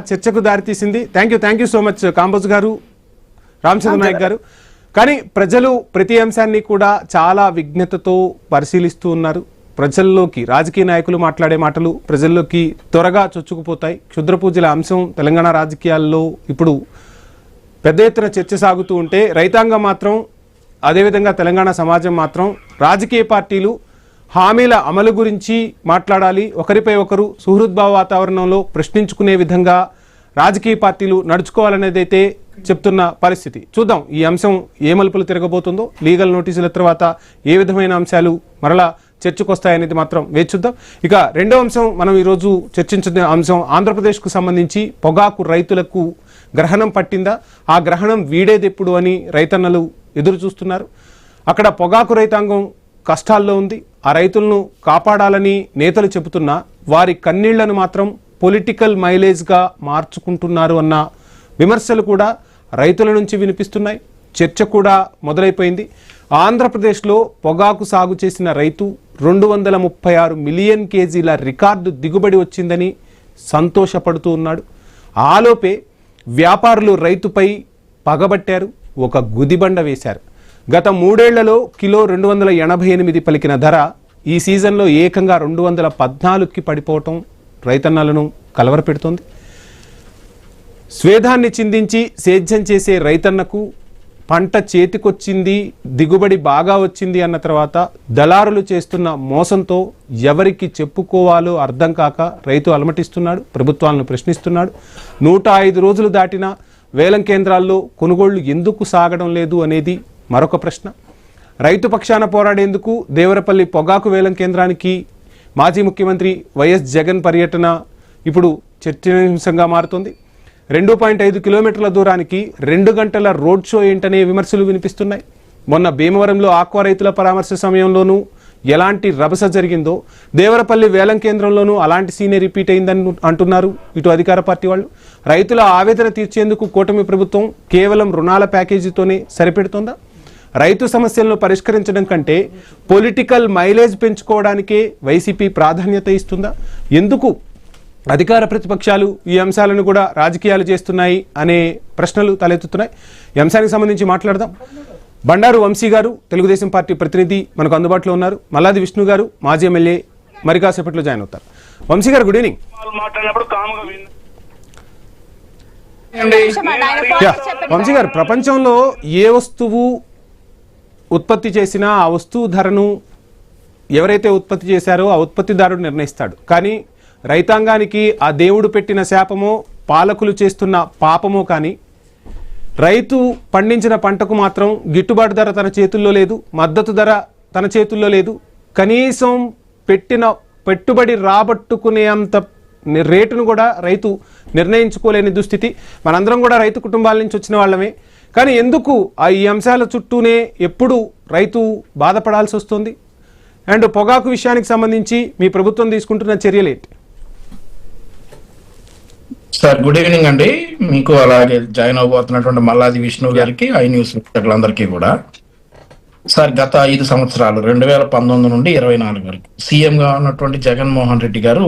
చర్చకు దారితీసింది. Thank you so much Kamboj గారు, రామచంద్ర నాయక్ గారు. కానీ ప్రజలు ప్రతి అంశాన్ని కూడా చాలా విజ్ఞతతో పరిశీలిస్తూ ఉన్నారు. ప్రజల్లోకి రాజకీయ నాయకులు మాట్లాడే మాటలు ప్రజల్లోకి త్వరగా చొచ్చుకుపోతాయి. క్షుద్ర పూజల అంశం తెలంగాణ రాజకీయాల్లో ఇప్పుడు పెద్ద ఎత్తున చర్చ సాగుతూ ఉంటే, రైతాంగం మాత్రం, అదేవిధంగా తెలంగాణ సమాజం మాత్రం రాజకీయ పార్టీలు హామీల అమలు గురించి మాట్లాడాలి, ఒకరిపై ఒకరు సుహృద్భావ వాతావరణంలో ప్రశ్నించుకునే విధంగా రాజకీయ పార్టీలు నడుచుకోవాలనేదైతే చెప్తున్న పరిస్థితి. చూద్దాం ఈ అంశం ఏ మలుపులు తిరగబోతుందో, లీగల్ నోటీసుల తర్వాత ఏ విధమైన అంశాలు మరలా చర్చకొస్తాయనేది మాత్రం వేచి చూద్దాం. ఇక రెండో అంశం మనం ఈరోజు చర్చించిన అంశం ఆంధ్రప్రదేశ్కు సంబంధించి పొగాకు రైతులకు గ్రహణం పట్టిందా, ఆ గ్రహణం వీడేదెప్పుడు అని రైతన్నలు ఎదురు చూస్తున్నారు. అక్కడ పొగాకు రైతాంగం కష్టాల్లో ఉంది. ఆ రైతులను కాపాడాలని నేతలు చెబుతున్నా వారి కన్నీళ్లను మాత్రం పొలిటికల్ మైలేజ్గా మార్చుకుంటున్నారు అన్న విమర్శలు కూడా రైతుల నుంచి వినిపిస్తున్నాయి. చర్చ కూడా మొదలైపోయింది. ఆంధ్రప్రదేశ్లో పొగాకు సాగు చేసిన రైతు 236 మిలియన్ కేజీల రికార్డు దిగుబడి వచ్చిందని సంతోషపడుతూ ఉన్నాడు. ఆలోపే వ్యాపారులు రైతుపై పగబట్టారు, ఒక గుదిబండ వేశారు. గత 3 ఏళ్లలో కిలో 288 పలికిన ధర ఈ సీజన్లో ఏకంగా 214కి పడిపోవటం రైతన్నలను కలవరపెడుతోంది. స్వేదాన్ని చిందించి సేద్యం చేసే రైతన్నకు పంట చేతికొచ్చింది, దిగుబడి బాగా వచ్చింది అన్న తర్వాత దళారులు చేస్తున్న మోసంతో ఎవరికి చెప్పుకోవాలో అర్థం కాక రైతు అలమటిస్తున్నాడు, ప్రభుత్వాలను ప్రశ్నిస్తున్నాడు. 105 రోజులు దాటినా వేలం కేంద్రాల్లో కొనుగోళ్లు ఎందుకు సాగడం లేదు అనేది మరొక ప్రశ్న. రైతు పక్షాన పోరాడేందుకు దేవరపల్లి పొగాకు వేలం కేంద్రానికి మాజీ ముఖ్యమంత్రి వైఎస్ జగన్ పర్యటన ఇప్పుడు చర్చనీయాంశంగా మారుతోంది. 2.5 కిలోమీటర్ల దూరానికి 2 గంటల రోడ్ షో ఏంటనే విమర్శలు వినిపిస్తున్నాయి. మొన్న భీమవరంలో ఆక్వా రైతుల పరామర్శ సమయంలోనూ ఎలాంటి రభస జరిగిందో దేవరపల్లి వేలం కేంద్రంలోనూ అలాంటి సీనే రిపీట్ అయిందని అంటున్నారు ఇటు అధికార పార్టీ వాళ్ళు. రైతుల ఆవేదన తీర్చేందుకు కూటమి ప్రభుత్వం కేవలం రుణాల ప్యాకేజీతోనే సరిపెడుతోందా? రైతు సమస్యలను పరిష్కరించడం కంటే పొలిటికల్ మైలేజ్ పెంచుకోవడానికే వైసీపీ ప్రాధాన్యత ఇస్తుందా? ఎందుకు అధికార ప్రతిపక్షాలు ఈ అంశాలను కూడా రాజకీయాలు చేస్తున్నాయి అనే ప్రశ్నలు తలెత్తుతున్నాయి. ఈ అంశానికి సంబంధించి మాట్లాడదాం. బండారు వంశీ గారు, తెలుగుదేశం పార్టీ ప్రతినిధి మనకు అందుబాటులో ఉన్నారు. మల్లాది విష్ణు గారు, మాజీ ఎమ్మెల్యే, మరి కాసేపట్లో జాయిన్ అవుతారు. వంశీ గారు, గుడ్ ఈవినింగ్. వంశీ గారు, ప్రపంచంలో ఏ వస్తువు ఉత్పత్తి చేసినా ఆ వస్తువు ధరను ఎవరైతే ఉత్పత్తి చేశారో ఆ ఉత్పత్తిదారుడు నిర్ణయిస్తాడు. కానీ రైతాంగానికి ఆ దేవుడు పెట్టిన శాపమో పాలకులు చేస్తున్న పాపమో కానీ రైతు పండించిన పంటకు మాత్రం గిట్టుబాటు ధర తన చేతుల్లో లేదు, మద్దతు ధర తన చేతుల్లో లేదు. కనీసం పెట్టిన పెట్టుబడి రాబట్టుకునే అంత రేటును కూడా రైతు నిర్ణయించుకోలేని దుస్థితి. మనందరం కూడా రైతు కుటుంబాల నుంచి వచ్చిన వాళ్ళమే. కానీ ఎందుకు ఈ అంశాల చుట్టూనే ఎప్పుడు రైతు బాధపడాల్సి వస్తుంది? అండ్ పొగాకు విషయానికి సంబంధించి మీ ప్రభుత్వం తీసుకుంటున్న చర్యలేంటి? సార్, గుడ్ ఈవినింగ్ అండి. మీకు అలాగే జాయిన్ అవబోతున్నటువంటి మల్లాది విష్ణు గారికి, ఐ న్యూస్ వీక్షకులందరికీ కూడా. సార్, గత 5 సంవత్సరాలు 2019 నుండి 24 వరకు సీఎంగా ఉన్నటువంటి జగన్మోహన్ రెడ్డి గారు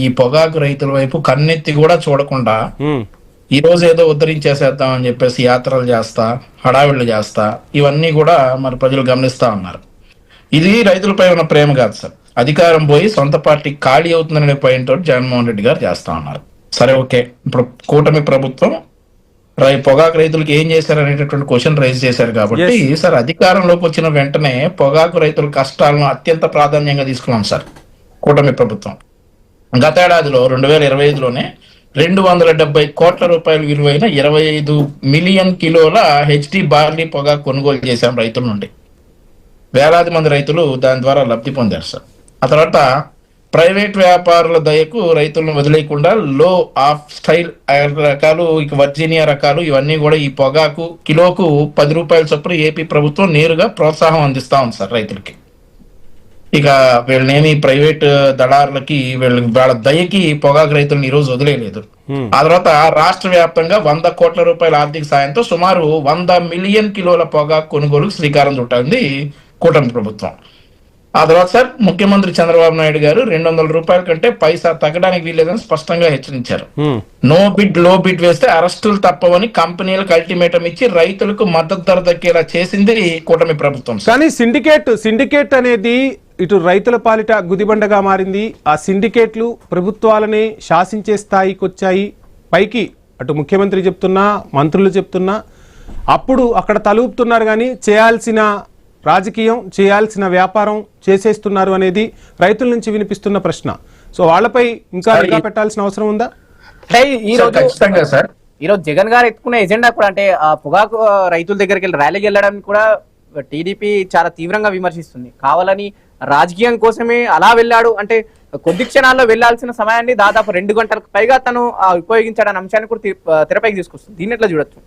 ఈ పొగాకు రైతుల వైపు కన్నెత్తి కూడా చూడకుండా ఈ రోజు ఏదో ఉద్ధరించేసేద్దాం అని చెప్పేసి యాత్రలు చేస్తా, హడావిళ్ళు చేస్తా, ఇవన్నీ కూడా మరి ప్రజలు గమనిస్తా ఉన్నారు. ఇది రైతులపై ఉన్న ప్రేమ కాదు సార్, అధికారం పోయి సొంత పార్టీ ఖాళీ అవుతుందనే పాయింట్ తోటి జగన్మోహన్ రెడ్డి గారు చేస్తా ఉన్నారు. సరే, ఓకే. ఇప్పుడు కూటమి ప్రభుత్వం పొగాకు రైతులకు ఏం చేశారు అనేటటువంటి క్వశ్చన్ రైజ్ చేశారు కాబట్టి సార్, అధికారంలోకి వచ్చిన వెంటనే పొగాకు రైతుల కష్టాలను అత్యంత ప్రాధాన్యంగా తీసుకున్నాం సార్ కూటమి ప్రభుత్వం. గతేడాదిలో 2025లోనే 270 కోట్ల రూపాయలు విలువైన 25 మిలియన్ కిలోల హెచ్డి బార్లీ పొగాకు కొనుగోలు చేశాం రైతుల నుండి. వేలాది మంది రైతులు దాని ద్వారా లబ్ధి పొందారు సార్. ఆ తర్వాత ప్రైవేట్ వ్యాపారుల దయకు రైతులను వదిలేయకుండా లో ఆఫ్ స్టైల్ రకాలు, ఇక వర్జీనియా రకాలు, ఇవన్నీ కూడా ఈ పొగాకు కిలోకు 10 రూపాయల చొప్పున ఏపీ ప్రభుత్వం నేరుగా ప్రోత్సాహం అందిస్తా ఉంది సార్ రైతులకి. ఇక వీళ్ళనేమి ప్రైవేట్ దళారులకి వాళ్ళ దయకి పొగాకు రైతులను ఈ రోజు వదిలేదు. ఆ తర్వాత రాష్ట్ర వ్యాప్తంగా 100 కోట్ల రూపాయల ఆర్థిక సాయంతో సుమారు 100 మిలియన్ కిలోల పొగాకు కొనుగోలుకు శ్రీకారం చుట్టింది కూటమి ప్రభుత్వం. ఆ తర్వాత సార్ ముఖ్యమంత్రి చంద్రబాబు నాయుడు గారు 200 రూపాయల కంటే పైసా తగ్గడానికి వీల్లేదని స్పష్టంగా హెచ్చరించారు. నో బిడ్ లో బిడ్ వేస్తే అరెస్టులు తప్పవని కంపెనీలకు అల్టిమేటం ఇచ్చి రైతులకు మద్దతు ధర దక్కేలా చేసింది కూటమి ప్రభుత్వం. కానీ సిండికేట్ అనేది ఇటు రైతుల పాలిట గుదిబండగా మారింది. ఆ సిండికేట్లు ప్రభుత్వాలనే శాసించే స్థాయికి వచ్చాయి. పైకి అటు ముఖ్యమంత్రి చెప్తున్నా, మంత్రులు చెప్తున్నా, అప్పుడు అక్కడ తలూపుతున్నారు కానీ చేయాల్సిన రాజకీయం, చేయాల్సిన వ్యాపారం చేసేస్తున్నారు అనేది రైతుల నుంచి వినిపిస్తున్న ప్రశ్న. సో వాళ్ళపై ఇంకా నిఘా పెట్టాల్సిన అవసరం ఉందా? ఖచ్చితంగా సార్. ఈరోజు జగన్ గారు ఎత్తుకునే ఎజెండా కూడా అంటే ఆ పొగాకు రైతుల దగ్గరికి వెళ్ళి ర్యాలీకి వెళ్ళడానికి కూడా టీడీపీ చాలా తీవ్రంగా విమర్శిస్తుంది. కావాలని రాజకీయం కోసమే అలా వెళ్ళాడు అంటే కొద్ది క్షణాల్లో వెళ్లాల్సిన సమయాన్ని దాదాపు 2 గంటలకు పైగా తను ఉపయోగించాడన్న అంశాన్ని కూడా తెరపైకి తీసుకొస్తుంది. దీన్ని ఎట్లా చూడొచ్చు?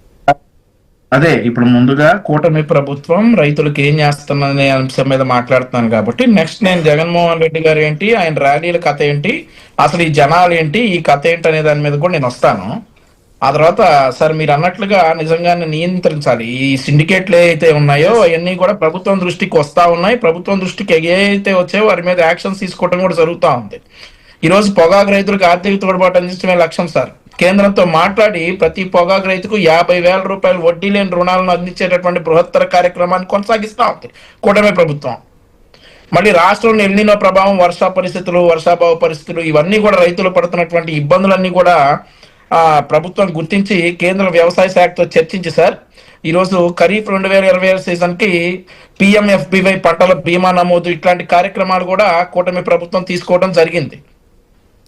అదే ఇప్పుడు ముందుగా కూటమి ప్రభుత్వం రైతులకు ఏం చేస్తున్నదనే అంశం మీద మాట్లాడుతున్నాను కాబట్టి నెక్స్ట్ నేను జగన్మోహన్ రెడ్డి గారు ఏంటి, ఆయన ర్యాలీల కథ ఏంటి, అసలు ఈ జనాలు ఏంటి, ఈ కథ ఏంటి అనే దాని మీద కూడా నేను వస్తాను. ఆ తర్వాత సార్ మీరు అన్నట్లుగా నిజంగానే నియంత్రించాలి. ఈ సిండికేట్లు ఏవైతే ఉన్నాయో అవన్నీ కూడా ప్రభుత్వం దృష్టికి వస్తా ఉన్నాయి. ప్రభుత్వం దృష్టికి ఏవైతే వచ్చాయో వారి మీద యాక్షన్స్ తీసుకోవడం కూడా జరుగుతూ ఉంది. ఈ రోజు పొగాకు రైతులకు ఆర్థిక తోడ్పాటు అందించడమే లక్ష్యం సార్. కేంద్రంతో మాట్లాడి ప్రతి పొగాకు రైతుకు 50,000 రూపాయలు వడ్డీ లేని రుణాలను అందించేటటువంటి బృహత్తర కార్యక్రమాన్ని కొనసాగిస్తా ఉంది కూటమి ప్రభుత్వం. మళ్ళీ రాష్ట్రంలో ఎల్నినో ప్రభావం, వర్షాభావ పరిస్థితులు ఇవన్నీ కూడా రైతులు పడుతున్నటువంటి ఇబ్బందులన్నీ కూడా ప్రభుత్వం గుర్తించి కేంద్ర వ్యవసాయ శాఖతో చర్చించి సార్ ఈరోజు ఖరీఫ్ 2020 సీజన్ కి PMFBY పంటల బీమా నమోదు ఇట్లాంటి కార్యక్రమాలు కూడా కూటమి ప్రభుత్వం తీసుకోవడం జరిగింది.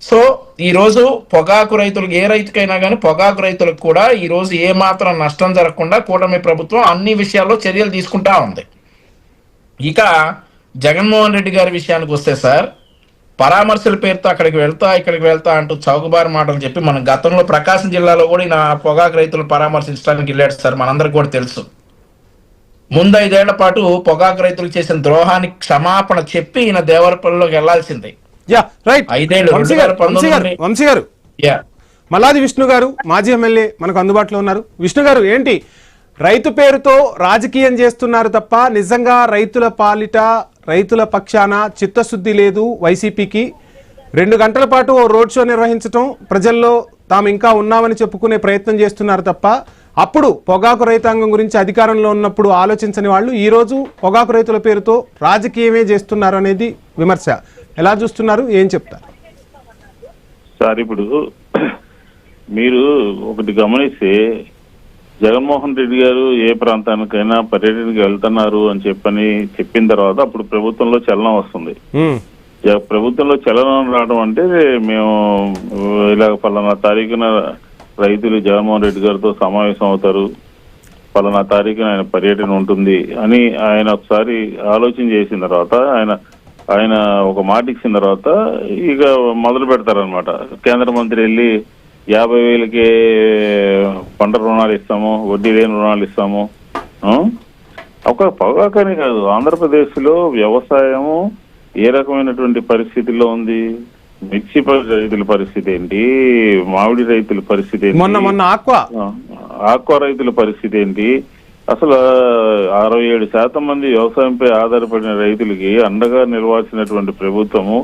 సో ఈ రోజు పొగాకు రైతులకు, ఏ రైతుకైనా కానీ పొగాకు రైతులకు కూడా ఈ రోజు ఏ మాత్రం నష్టం జరగకుండా కూటమి ప్రభుత్వం అన్ని విషయాల్లో చర్యలు తీసుకుంటా ఉంది. ఇక జగన్మోహన్ రెడ్డి గారి విషయానికి వస్తే సార్, పరామర్శల పేరుతో అక్కడికి వెళ్తా అంటూ చౌకబారు మాటలు చెప్పి మన గతంలో ప్రకాశం జిల్లాలో కూడా ఈయన పొగాకు రైతులు పరామర్శించడానికి వెళ్ళాడు సార్, మనందరికి కూడా తెలుసు. ముందు 5 ఏళ్ల పాటు పొగాకు రైతులకు చేసిన ద్రోహానికి క్షమాపణ చెప్పి ఈయన దేవరపల్లిలోకి వెళ్లాల్సిందే. 5 ఏళ్ళు. వంశీ గారు, మల్లాది విష్ణు గారు మాజీ ఎమ్మెల్యే మనకు అందుబాటులో ఉన్నారు. విష్ణు గారు, ఏంటి రైతు పేరుతో రాజకీయం చేస్తున్నారు తప్ప నిజంగా రైతుల పాలిట, రైతుల పక్షాన చిత్తశుద్ధి లేదు వైసీపీకి. 2 గంటల పాటు ఓ రోడ్ షో నిర్వహించడం, ప్రజల్లో తాము ఇంకా ఉన్నామని చెప్పుకునే ప్రయత్నం చేస్తున్నారు తప్ప అప్పుడు పొగాకు రైతాంగం గురించి అధికారంలో ఉన్నప్పుడు ఆలోచించని వాళ్ళు ఈ రోజు పొగాకు రైతుల పేరుతో రాజకీయమే చేస్తున్నారు అనేది విమర్శ. ఎలా చూస్తున్నారు, ఏం చెప్తారు సార్? ఇప్పుడు మీరు ఒకటి గమనిస్తే జగన్మోహన్ రెడ్డి గారు ఏ ప్రాంతానికైనా పర్యటనకి వెళ్తున్నారు అని చెప్పిన తర్వాత అప్పుడు ప్రభుత్వంలో చలనం వస్తుంది. ప్రభుత్వంలో చలనం రావడం అంటే మేము ఇలా పలానా తారీఖున రైతులు జగన్మోహన్ రెడ్డి గారితో సమావేశం అవుతారు, పలానా తారీఖున ఆయన పర్యటన ఉంటుంది అని ఆయన ఒకసారి ఆలోచన చేసిన తర్వాత ఆయన ఒక మాట ఇచ్చిన తర్వాత ఇక మొదలు పెడతారనమాట. కేంద్ర మంత్రి వెళ్ళి 50,000కే పంట రుణాలు ఇస్తాము, వడ్డీ లేని రుణాలు ఇస్తాము. ఒక పొగాకని కాదు, ఆంధ్రప్రదేశ్ లో వ్యవసాయము ఏ రకమైనటువంటి పరిస్థితిలో ఉంది, మిర్చి రైతుల పరిస్థితి ఏంటి, మామిడి రైతుల పరిస్థితి ఏంటి, ఆక్వా రైతుల పరిస్థితి ఏంటి, అసలు 67% మంది వ్యవసాయంపై ఆధారపడిన రైతులకి అండగా నిలవాల్సినటువంటి ప్రభుత్వము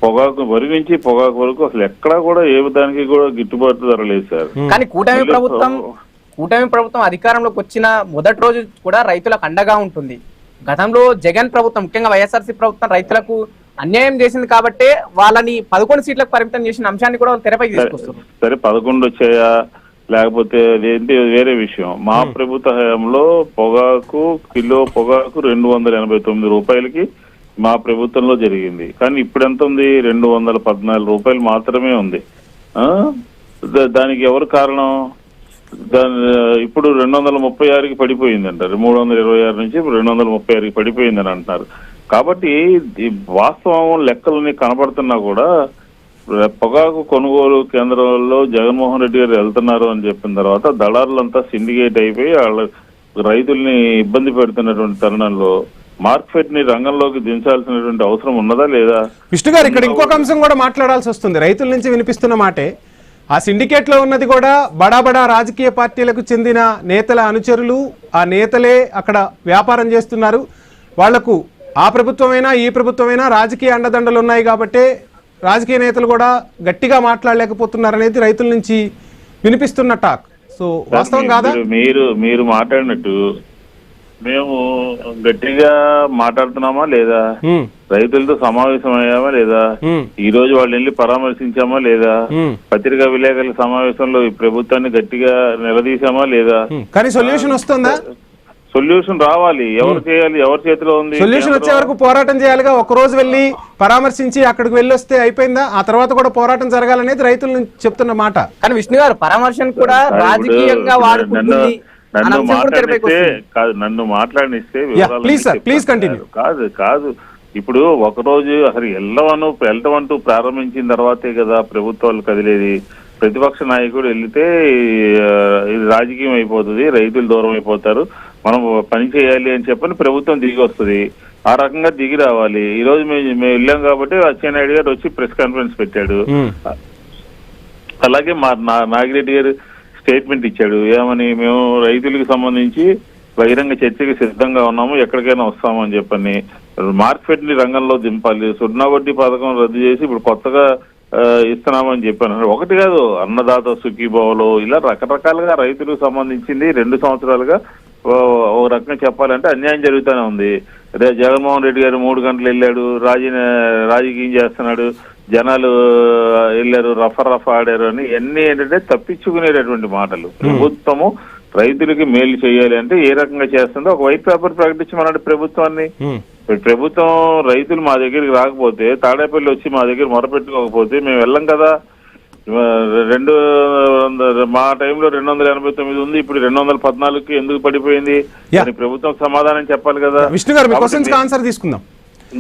పొగాకు వరి నుంచి పొగాకు వరకు అసలు ఎక్కడా కూడా ఏ దానికి కూడా గిట్టుబాటు ధర లేదు సార్. కానీ కూటమి ప్రభుత్వం అధికారంలోకి వచ్చిన మొదటి రోజు కూడా రైతులకు అండగా ఉంటుంది. గతంలో జగన్ ప్రభుత్వం, ముఖ్యంగా వైఎస్ఆర్సీ ప్రభుత్వం రైతులకు అన్యాయం చేసింది కాబట్టి వాళ్ళని 11 సీట్లకు పరిమితం చేసిన అంశాన్ని కూడా తెరపైకి తీసుకొస్తుంది. సరే 11 వచ్చాయా లేకపోతే అదేంటి వేరే విషయం. మా ప్రభుత్వ హయాంలో కిలో పొగాకు 289 రూపాయలకి మా ప్రభుత్వంలో జరిగింది. కానీ ఇప్పుడు ఎంత ఉంది? 214 రూపాయలు మాత్రమే ఉంది. దానికి ఎవరు కారణం? ఇప్పుడు 236కి పడిపోయింది అంటారు. 326 నుంచి ఇప్పుడు 236కి పడిపోయిందని అంటున్నారు. కాబట్టి వాస్తవం లెక్కలని కనపడుతున్నా కూడా పొగాకు కొనుగోలు కేంద్రాల్లో జగన్మోహన్ రెడ్డి గారు వెళ్తున్నారు అని చెప్పిన తర్వాత దళారులంతా సిండికేట్ అయిపోయి వాళ్ళ రైతుల్ని ఇబ్బంది పెడుతున్నటువంటి తరుణంలో మార్కెట్ ని రంగంలోకి దించాల్సినటువంటి అవసరం ఉన్నదా లేదా? విష్ణు గారు, ఇక్కడ ఇంకొక అంశం కూడా మాట్లాడాల్సి వస్తుంది. రైతుల నుంచి వినిపిస్తున్న మాటే, ఆ సిండికేట్ లో ఉన్నది కూడా బడా రాజకీయ పార్టీలకు చెందిన నేతల అనుచరులు. ఆ నేతలే అక్కడ వ్యాపారం చేస్తున్నారు. వాళ్లకు ఆ ప్రభుత్వమైనా ఈ ప్రభుత్వమైనా రాజకీయ అండదండలు ఉన్నాయి కాబట్టి రాజకీయ నేతలు కూడా గట్టిగా మాట్లాడలేకపోతున్నారనేది రైతుల నుంచి వినిపిస్తున్న టాక్. సో వాస్తవం కాదా? మీరు మాట్లాడినట్టు మేము గట్టిగా మాట్లాడుతున్నామా లేదా, రైతులతో సమావేశం అయ్యామా లేదా, ఈ రోజు వాళ్ళు వెళ్ళి పరామర్శించామా లేదా, పత్రికా విలేకరుల సమావేశంలో ఈ ప్రభుత్వాన్ని గట్టిగా నిలదీశామా లేదా, కానీ సొల్యూషన్ వస్తుందా? సొల్యూషన్ రావాలి. ఎవరు చేయాలి? ఎవరి చేతిలో ఉంది? సొల్యూషన్ వచ్చే వరకు పోరాటం చేయాలిగా. ఒక రోజు వెళ్ళి పరామర్శించి అక్కడికి వెళ్ళి వస్తే అయిపోయిందా? ఆ తర్వాత కూడా పోరాటం జరగాలనేది రైతులు చెప్తున్న మాట. కానీ విష్ణు గారు పరామర్శను కూడా రాజకీయంగా వాడుకుంటుంది. నన్ను మాట్లాడిస్తే ప్లీజ్ కంటిన్యూ. కాదు ఇప్పుడు ఒక రోజు అసలు వెళ్ళటం అంటూ ప్రారంభించిన తర్వాతే కదా ప్రభుత్వాలు కదిలేది. ప్రతిపక్ష నాయకుడు వెళ్తే ఇది రాజకీయం అయిపోతుంది, రైతులు దూరం అయిపోతారు, మనం పని చేయాలి అని చెప్పని ప్రభుత్వం దిగి వస్తుంది. ఆ రకంగా దిగి రావాలి. ఈ రోజు మేము వెళ్ళాం కాబట్టి అచ్చెన్నాయుడు గారు వచ్చి ప్రెస్ కాన్ఫరెన్స్ పెట్టాడు. అలాగే నాగిరెడ్డి గారు స్టేట్మెంట్ ఇచ్చాడు. ఏమని, మేము రైతులకు సంబంధించి బహిరంగ చర్చకి సిద్ధంగా ఉన్నాము, ఎక్కడికైనా వస్తామని చెప్పని. మార్కెట్ ని రంగంలో దింపాలి, సున్నా వడ్డీ పథకం రద్దు చేసి ఇప్పుడు కొత్తగా ఇస్తున్నామని చెప్పాను. ఒకటి కాదు, అన్నదాత సుఖీభావలో ఇలా రకరకాలుగా రైతులకు సంబంధించింది 2 సంవత్సరాలుగా ఒక రకంగా చెప్పాలంటే అన్యాయం జరుగుతూనే ఉంది. జగన్మోహన్ రెడ్డి గారు 3 గంటలు వెళ్ళాడు, రాజకీయం చేస్తున్నాడు, జనాలు వెళ్ళారు, రఫ ఆడారు అని ఇవన్నీ ఏంటంటే తప్పించుకునేటటువంటి మాటలు. ప్రభుత్వము రైతులకి మేలు చేయాలి అంటే ఏ రకంగా చేస్తుందో ఒక వైట్ పేపర్ ప్రకటించమన్నాడు ప్రభుత్వాన్ని. ప్రభుత్వం రైతులు మా దగ్గరికి రాకపోతే, తాడేపల్లి వచ్చి మా దగ్గర మొరపెట్టుకోకపోతే మేము వెళ్ళం కదా. మా టైంలో 289 ఉంది, ఇప్పుడు 214కి ఎందుకు పడిపోయింది అని ప్రభుత్వం సమాధానం చెప్పాలి కదా. విష్ణు గారు ఆన్సర్ తీసుకుందాం.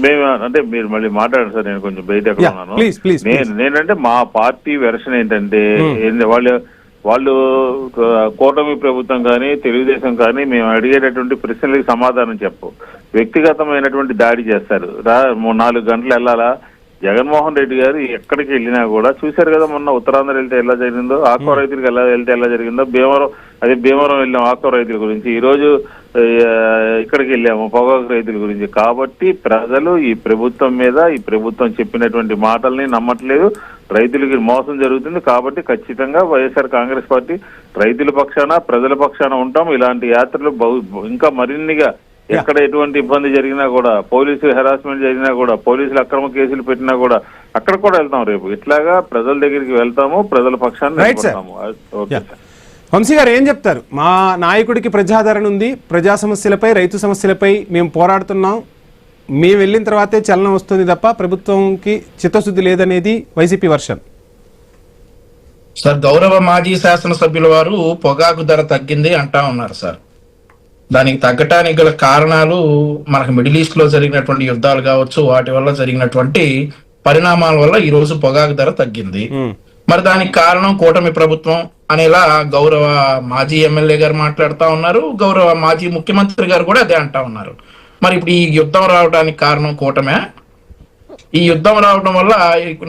మేము అంటే మీరు మళ్ళీ మాట్లాడండి సార్, నేను కొంచెం బయట ఎక్కడ ఉన్నాను. నేనంటే మా పార్టీ వెర్షన్ ఏంటంటే వాళ్ళు కూటమి ప్రభుత్వం కానీ తెలుగుదేశం కానీ మేము అడిగేటటువంటి ప్రశ్నలకు సమాధానం చెప్పు, వ్యక్తిగతమైనటువంటి దాడి చేస్తారు. 4 గంటలు వెళ్ళాలా? జగన్మోహన్ రెడ్డి గారు ఎక్కడికి వెళ్ళినా కూడా చూశారు కదా, మొన్న ఉత్తరాంధ్ర వెళ్తే ఎలా జరిగిందో, ఆక్వా రైతులకు వెళ్తే ఎలా జరిగిందో, భీమవరం వెళ్ళాము ఆక్వా రైతుల గురించి, ఈ రోజు ఇక్కడికి వెళ్ళాము పొగాకు రైతుల గురించి. కాబట్టి ప్రజలు ఈ ప్రభుత్వం మీద, ఈ ప్రభుత్వం చెప్పినటువంటి మాటల్ని నమ్మట్లేదు, రైతులకి మోసం జరుగుతుంది. కాబట్టి ఖచ్చితంగా వైఎస్ఆర్ కాంగ్రెస్ పార్టీ రైతుల పక్షాన, ప్రజల పక్షాన ఉంటాం. ఇలాంటి యాత్రలు ఇంకా మరిన్నిగా ఎక్కడ ఎటువంటి ఇబ్బంది జరిగినా కూడా, పోలీసు హెరాస్మెంట్ జరిగినా కూడా, పోలీసులు అక్రమ కేసులు పెట్టినా కూడా అక్కడ కూడా వెళ్తాం. రేపు ఇట్లాగా ప్రజల దగ్గరికి వెళ్తాము, ప్రజల పక్షాన్ని నిలబడతాము. Okay sir. వంశీ గారు ఏం చెప్తారు? మా నాయకుడికి ప్రజాదరణ ఉంది, ప్రజా సమస్యలపై, రైతు సమస్యలపై మేము పోరాడుతున్నాం, మేము వెళ్ళిన తర్వాతే చలనం వస్తుంది తప్ప ప్రభుత్వంకి చిత్తశుద్ధి లేదనేది వైసీపీ వర్షన్. సార్, గౌరవ మాజీ శాసనసభ్యుల వారు పొగాకు ధర తగ్గింది అంటా ఉన్నారు సార్. దానికి తగ్గటానికి గల కారణాలు మనకు మిడిల్ ఈస్ట్ లో జరిగినటువంటి యుద్ధాలు కావచ్చు, వాటి వల్ల జరిగినటువంటి పరిణామాల వల్ల ఈ రోజు పొగాకు ధర తగ్గింది. మరి దానికి కారణం కూటమి ప్రభుత్వం అనేలా గౌరవ మాజీ ఎమ్మెల్యే గారు మాట్లాడుతూ ఉన్నారు, గౌరవ మాజీ ముఖ్యమంత్రి గారు కూడా అదే అంటా ఉన్నారు. మరి ఇప్పుడు ఈ యుద్ధం రావడానికి కారణం కూటమే. ఈ యుద్ధం రావడం వల్ల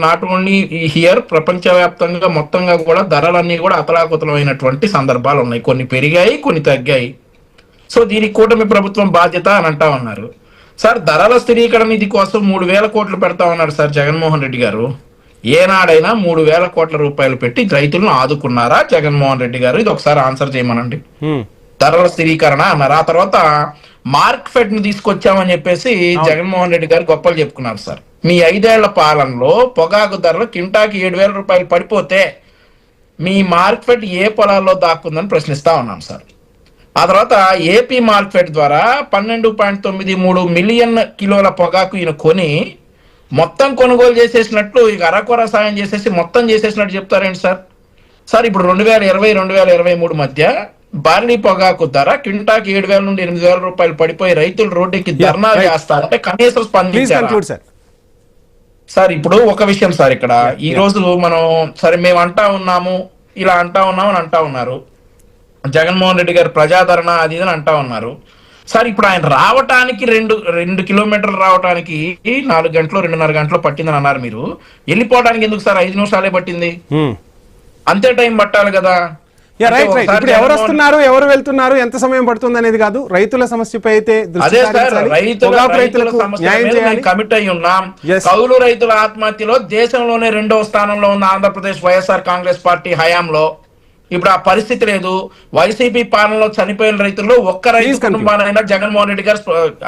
నాట్ ఓన్లీ హియర్, ప్రపంచవ్యాప్తంగా మొత్తంగా కూడా ధరలన్నీ కూడా అతలాకుతలమైనటువంటి సందర్భాలు ఉన్నాయి. కొన్ని పెరిగాయి, కొన్ని తగ్గాయి. సో దీనికి కూటమి ప్రభుత్వం బాధ్యత అని అంటా ఉన్నారు. సార్, ధరల స్థిరీకరణ నిధి కోసం 3,000 కోట్లు పెడతా ఉన్నారు సార్ జగన్మోహన్ రెడ్డి గారు. ఏనాడైనా 3,000 కోట్ల రూపాయలు పెట్టి రైతులను ఆదుకున్నారా జగన్మోహన్ రెడ్డి గారు? ఇది ఒకసారి ఆన్సర్ చేయమనండి. ధరల స్థిరీకరణ అన్నారు, ఆ తర్వాత మార్కెట్ ని తీసుకొచ్చామని చెప్పేసి జగన్మోహన్ రెడ్డి గారు గొప్పలు చెప్పుకున్నారు సార్. మీ 5 ఏళ్ల పాలనలో పొగాకు ధరలు కింటాకి 7,000 రూపాయలు పడిపోతే మీ మార్కెట్ ఏ పొలాల్లో దాక్కుందని ప్రశ్నిస్తా ఉన్నాం సార్. ఆ తర్వాత ఏపీ మార్కెట్ ద్వారా 12.93 మిలియన్ కిలోల పొగాకు ఈయన కొని మొత్తం కొనుగోలు చేసేసినట్లు, ఇక అరకొర సాయం చేసేసి మొత్తం చేసేసినట్టు చెప్తారేంటి సార్? సార్, ఇప్పుడు 2020-2023 మధ్య బార్లీ పొగాకు ధర కింటాకి 7,000 నుండి 8,000 రూపాయలు పడిపోయి రైతులు రోడ్డుకి ధర్నా చేస్తారంటే కనీసం స్పందించారు సార్? ఇప్పుడు ఒక విషయం సార్, ఇక్కడ ఈ రోజు మనం సరే మేము అంటా ఉన్నాము, ఇలా అంటా ఉన్నాము అని అంటా ఉన్నారు. జగన్మోహన్ రెడ్డి గారు ప్రజాదరణ అది అని అంటా ఉన్నారు సార్. ఇప్పుడు ఆయన రావటానికి 2 కిలోమీటర్లు రావటానికి 4 గంటలు 2.5 గంటలు పట్టిందని అన్నారు మీరు. వెళ్ళిపోవడానికి ఎందుకు సార్ 5 నిమిషాలే పట్టింది? అంతే టైం పట్టాలి కదా. యా అంటే రైట్ రైట్ ఒకసారి ఇప్పుడు ఎవరు జగన్మోహన్- వస్తున్నారు ఎవరు వెళ్తున్నారు ఎంత సమయం పడుతుంది అనేది కాదు రైతుల సమస్యపై అయితే దృష్టి అదే సార్ సారించాలి. రైతుల పొగాకు రైతులకు న్యాయం చేయాలి. కమిట్ అయి ఉన్నాం. Yes. కౌలు రైతుల ఆత్మహత్యలో దేశంలోనే 2వ స్థానంలో ఉన్న ఆంధ్రప్రదేశ్ వైఎస్ఆర్ కాంగ్రెస్ పార్టీ హయాంలో ఇప్పుడు ఆ పరిస్థితి లేదు. వైసీపీ పాలనలో చనిపోయిన రైతుల్లో ఒక్క రైతు Please conclude. కుటుంబానైనా జగన్మోహన్ రెడ్డి గారు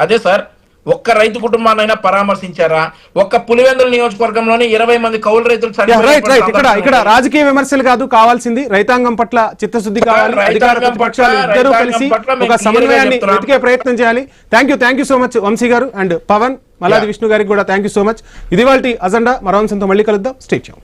అదే సార్ ఒక్క రైతు కుటుంబాన్నైనా పరామర్శించారా? ఒక్క పులివెందుల నియోజకవర్గంలోనే 20 మంది కౌలు రైతులు రైట్ రైట్ ఇక్కడ రాజకీయ విమర్శలు కాదు కావాల్సింది రైతాంగం పట్ల చిత్తశుద్ధి కావాలి. రైతాంగం అధికార పట్ల, ప్రతిపక్షాలు ఇద్దరూ రైతాంగం కలిసి పట్ల మేము ఒక clear గా సమన్వయాన్ని చెప్తున్నాం. వెతికే ప్రయత్నం చేయాలి. Thank you so much Vamshi garu and Pawan Malladi Vishnu గారికి కూడా థ్యాంక్ యూ సో మచ్. ఇది వాళ్ళ అజెండా. మరో అంశంతో మళ్ళీ కలుద్దాం. Stay tuned.